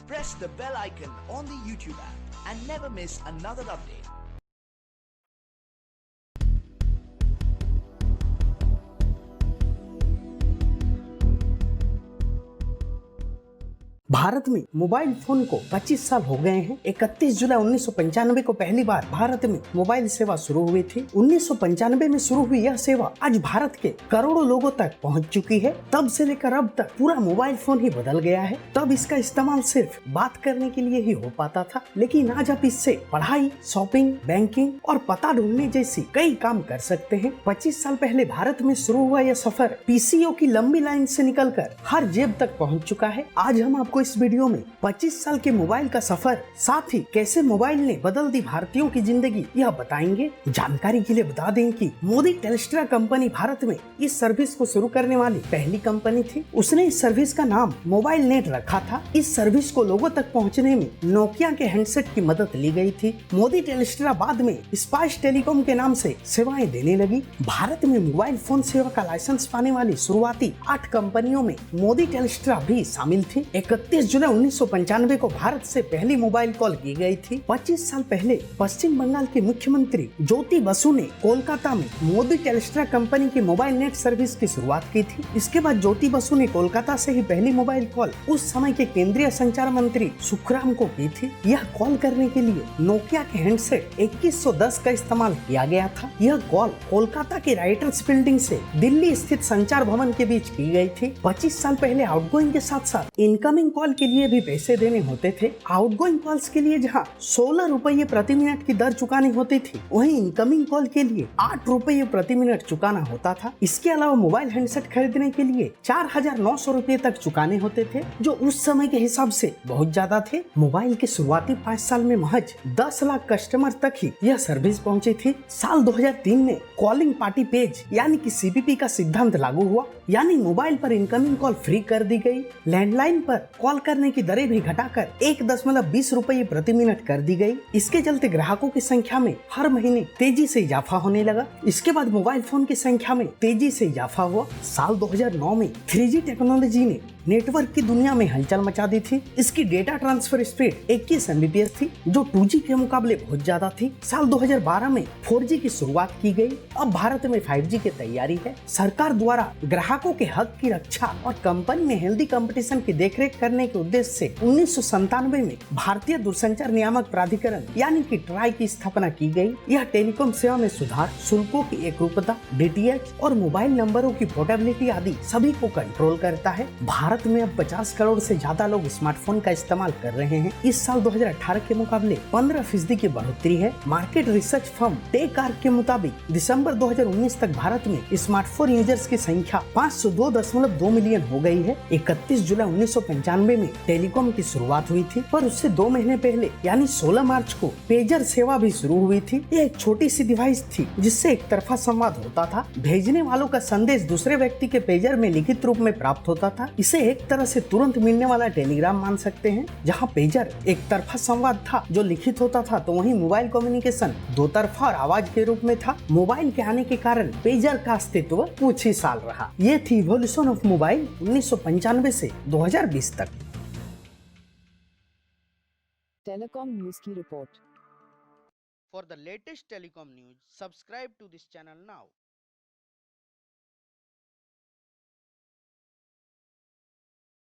Press the bell icon on the YouTube app and never miss another update. Bharat में mobile phone को 25 साल हो गए हैं। 31 जुलाई 1995 को पहली बार भारत में मोबाइल सेवा शुरू हुई थी। 1995 में शुरू हुई यह सेवा आज भारत के करोड़ों लोगों तक पहुंच चुकी है। तब से लेकर अब तक पूरा मोबाइल फोन ही बदल गया है। तब इसका इस्तेमाल सिर्फ बात करने के लिए ही हो पाता था, लेकिन आज आप इससे पढ़ाई, शॉपिंग, बैंकिंग और पता ढूंढने जैसी कई काम कर सकते हैं। 25 साल पहले भारत में शुरू हुआ यह सफर पीसीओ की लंबी लाइन से निकलकर हर जेब तक पहुंच चुका है। आज हम आपको इस वीडियो में 25 साल के मोबाइल का सफर, साथ ही कैसे मोबाइल ने बदल दी भारतीयों की जिंदगी, यह बताएंगे। जानकारी के लिए बता दें कि मोदी टेलिस्ट्रा कंपनी भारत में इस सर्विस को शुरू करने वाली पहली कंपनी थी। उसने इस सर्विस का नाम मोबाइल नेट रखा था। इस सर्विस को लोगों तक पहुंचने में नोकिया के हैंडसेट की मदद ली गई थी। मोदी टेलिस्ट्रा बाद में स्पाइस टेलीकॉम के नाम से सेवाएं देने लगी। भारत में मोबाइल फोन सेवा का लाइसेंस पाने वाली शुरुआती 8 कंपनियों में मोदी टेलिस्ट्रा भी शामिल थी। 31 जुलाई 1995 को भारत से पहली मोबाइल कॉल की गई थी। 25 साल पहले पश्चिम बंगाल के मुख्यमंत्री ज्योति बसु ने कोलकाता में मोदी टेलिस्ट्रा कंपनी की मोबाइल नेट सर्विस की शुरुआत की थी। इसके बाद ज्योति बसु ने कोलकाता से ही पहली मोबाइल कॉल उस समय के केंद्रीय संचार मंत्री सुखराम को की थी। यह कॉल करने के लिए नोकिया के हैंडसेट 2110 का इस्तेमाल किया गया था। यह कॉल कोलकाता के राइटर्स बिल्डिंग से दिल्ली स्थित संचार भवन के बीच की गई थी। 25 साल पहले आउटगोइंग के साथ साथ इनकमिंग कॉल के लिए भी पैसे देने होते थे। आउटगोइंग कॉल्स के लिए जहां 16 रुपये प्रति मिनट की दर चुकानी होती थी, वहीं इनकमिंग कॉल के लिए 8 रुपये प्रति मिनट चुकाना होता था। इसके अलावा मोबाइल हैंडसेट खरीदने के लिए 4900 रुपये तक चुकाने होते थे, जो उस समय के हिसाब से बहुत ज्यादा थे। मोबाइल के शुरुआती 5 साल में महज 10 लाख कस्टमर तक ही यह सर्विस पहुंची थी। साल 2003 में कॉलिंग पार्टी पेज यानी कि सीपीपी का सिद्धांत लागू हुआ, यानी मोबाइल पर इनकमिंग कॉल फ्री कर दी गई। लैंडलाइन पर कॉल करने की दरें भी घटाकर 1.20 रुपये प्रति मिनट कर दी गई। इसके चलते ग्राहकों की संख्या में हर महीने तेजी से इजाफा होने लगा। इसके बाद मोबाइल फोन की संख्या में तेजी से इजाफा हुआ। साल 2009 में 3G टेक्नोलॉजी ने नेटवर्क की दुनिया में हलचल मचा दी थी। इसकी डेटा ट्रांसफर स्पीड 21 MBps थी, जो 2G के मुकाबले बहुत ज्यादा थी। साल 2012 में 4G की शुरुआत की गई। अब भारत में 5G की तैयारी है। सरकार द्वारा ग्राहकों के हक की रक्षा और कंपनी में हेल्दी कंपटीशन की देखरेख करने के उद्देश्य से 1997 में भारतीय दूरसंचार नियामक प्राधिकरण यानी कि ट्राई की स्थापना की गई। यह टेलीकॉम सेवा में सुधार, शुल्कों की एकरूपता, DTH और मोबाइल नंबरों की पोर्टेबिलिटी आदि सभी को कंट्रोल करता है। भारत में अब 50 करोड़ से ज्यादा लोग स्मार्टफोन का इस्तेमाल कर रहे हैं। इस साल 2018 के मुकाबले 15% की बढ़ोतरी है। मार्केट रिसर्च फर्म टेकआर्क के मुताबिक दिसंबर 2019 तक भारत में स्मार्टफोन यूजर्स की संख्या 502.2 मिलियन हो गई है। 31 जुलाई 1995 में टेलीकॉम की शुरुआत हुई थी, पर उससे 2 महीने पहले यानी 16 मार्च को पेजर सेवा भी शुरू हुई थी। यह एक छोटी सी डिवाइस थी जिससे एक तरफा संवाद होता था। भेजने वालों का संदेश दूसरे व्यक्ति के पेजर में लिखित रूप में प्राप्त होता था। इसे एक तरह से तुरंत मिलने वाला टेलीग्राम मान सकते हैं। जहां पेजर एक तरफा संवाद था जो लिखित होता था, तो वहीं मोबाइल कम्युनिकेशन 2 तरफा और आवाज के रूप में था। मोबाइल के आने के कारण पेजर का अस्तित्व कुछ ही साल रहा। ये थी इवोल्यूशन ऑफ मोबाइल 1995 से 2020 तक। Telecom News की report. For the latest telecom news, subscribe to this channel now.